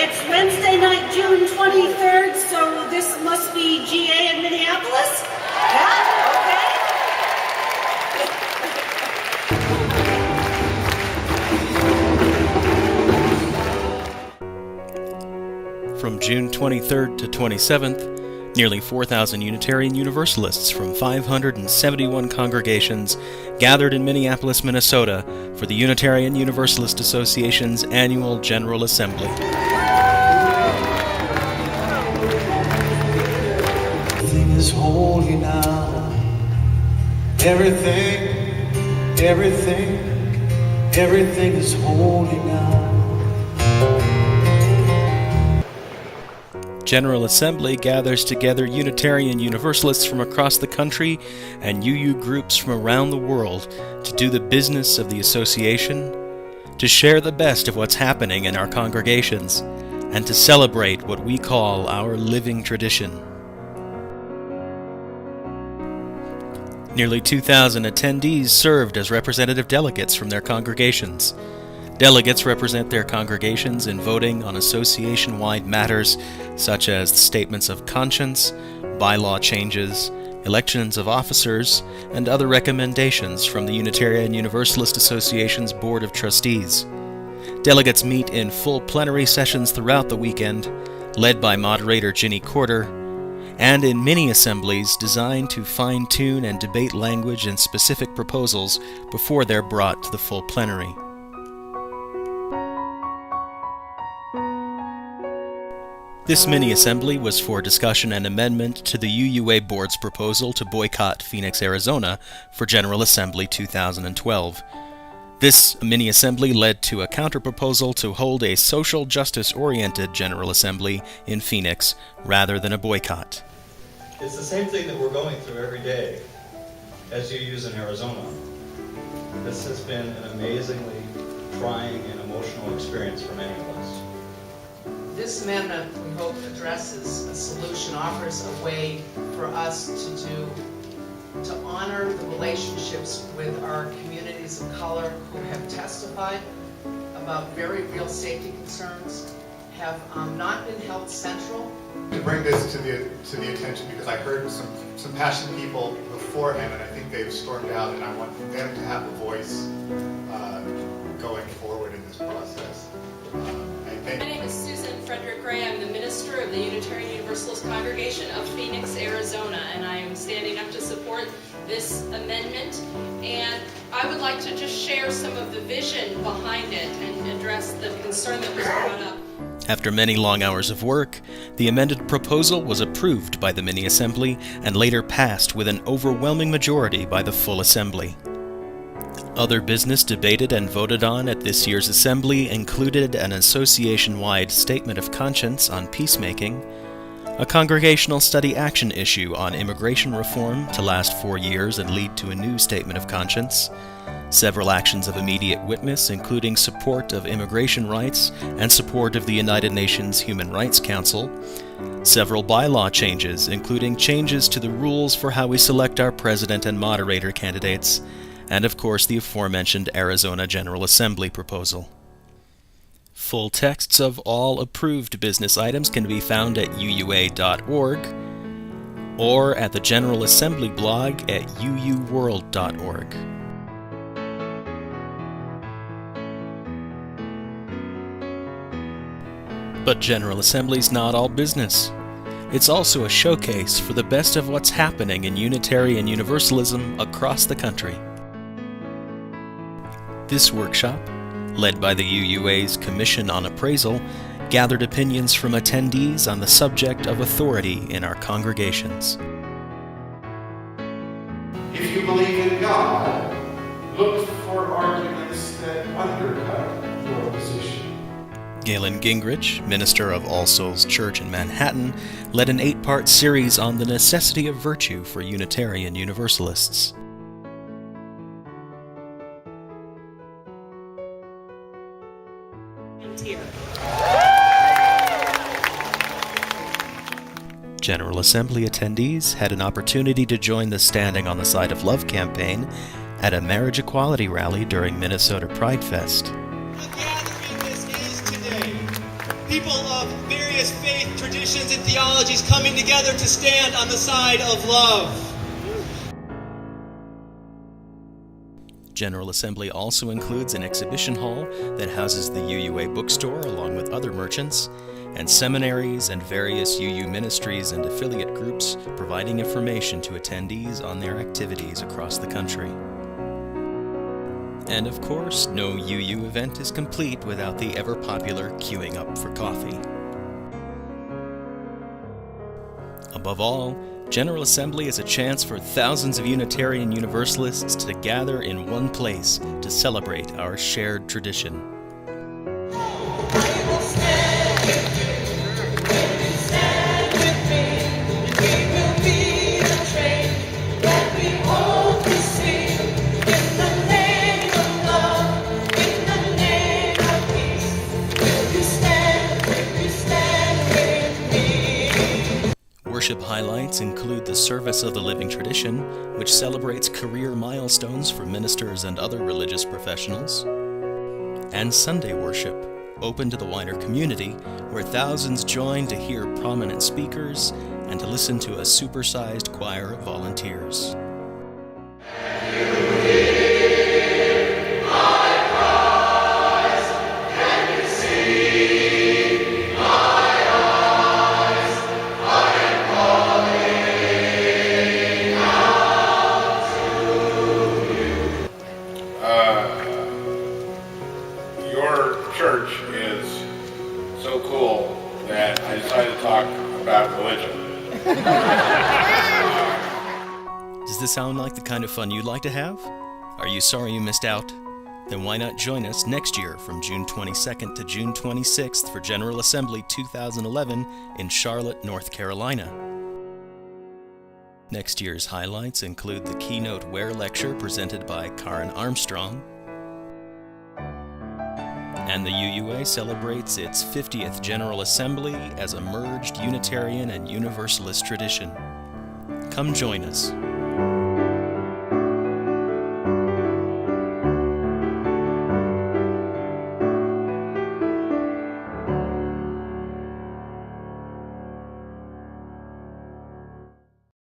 It's Wednesday night, June 23rd, so this must be GA in Minneapolis? Yeah? Okay. From June 23rd to 27th, nearly 4,000 Unitarian Universalists from 571 congregations gathered in Minneapolis, Minnesota for the Unitarian Universalist Association's annual General Assembly. Everything is holy now. Everything is holy now. General Assembly gathers together Unitarian Universalists from across the country and UU groups from around the world to do the business of the association, to share the best of what's happening in our congregations, and to celebrate what we call our living tradition. Nearly 2,000 attendees served as representative delegates from their congregations. Delegates represent their congregations in voting on association-wide matters such as statements of conscience, bylaw changes, elections of officers, and other recommendations from the Unitarian Universalist Association's Board of Trustees. Delegates meet in full plenary sessions throughout the weekend, led by moderator Ginny Corder, and in mini-assemblies designed to fine-tune and debate language and specific proposals before they're brought to the full plenary. This mini-assembly was for discussion and amendment to the UUA Board's proposal to boycott Phoenix, Arizona for General Assembly 2012. This mini-assembly led to a counter-proposal to hold a social justice-oriented General Assembly in Phoenix rather than a boycott. It's the same thing that we're going through every day as you use in Arizona. This has been an amazingly trying and emotional experience for many of us. This amendment, we hope, addresses a solution, offers a way for us to honor the relationships with our communities of color who have testified about very real safety concerns, have not been held central. To bring this to the attention, because I heard some passionate people beforehand, and I think they've stormed out, and I want them to have a voice going forward in this process. My name is Susan Frederick Ray. I'm the minister of the Unitarian Universalist Congregation of Phoenix, Arizona, and I am standing up to support this amendment. And I would like to just share some of the vision behind it and address the concern that was brought up. After many long hours of work, the amended proposal was approved by the mini-assembly and later passed with an overwhelming majority by the full assembly. Other business debated and voted on at this year's assembly included an association-wide statement of conscience on peacemaking, a congregational study action issue on immigration reform to last 4 years and lead to a new statement of conscience, several actions of immediate witness including support of immigration rights and support of the United Nations Human Rights Council, several bylaw changes including changes to the rules for how we select our president and moderator candidates, and of course the aforementioned Arizona General Assembly proposal. Full texts of all approved business items can be found at uua.org or at the General Assembly blog at uuworld.org. But General Assembly's not all business. It's also a showcase for the best of what's happening in Unitarian Universalism across the country. This workshop, led by the UUA's Commission on Appraisal, gathered opinions from attendees on the subject of authority in our congregations. If you believe in God, look for arguments that undercut your position. GALEN Gingrich, minister of All Souls Church in Manhattan, led an 8-part series on the necessity of virtue for Unitarian Universalists. General Assembly attendees had an opportunity to join the Standing on the Side of Love campaign at a marriage equality rally during Minnesota Pride Fest. The gathering this is today people of various faith, traditions, and theologies coming together to stand on the side of love. General Assembly also includes an exhibition hall that houses the UUA bookstore along with other merchants, and seminaries and various UU ministries and affiliate groups providing information to attendees on their activities across the country. And of course, no UU event is complete without the ever-popular queuing up for coffee. Above all, General Assembly is a chance for thousands of Unitarian Universalists to gather in one place to celebrate our shared tradition. Worship highlights include the Service of the Living Tradition, which celebrates career milestones for ministers and other religious professionals, and Sunday worship, open to the wider community, where thousands join to hear prominent speakers and to listen to a supersized choir of volunteers. Your church is so cool that I decided to talk about religion. Does this sound like the kind of fun you'd like to have? Are you sorry you missed out? Then why not join us next year from June 22nd to June 26th for General Assembly 2011 in Charlotte, North Carolina. Next year's highlights include the keynote Ware lecture presented by Karen Armstrong, and the UUA celebrates its 50th General Assembly as a merged Unitarian and Universalist tradition. Come join us.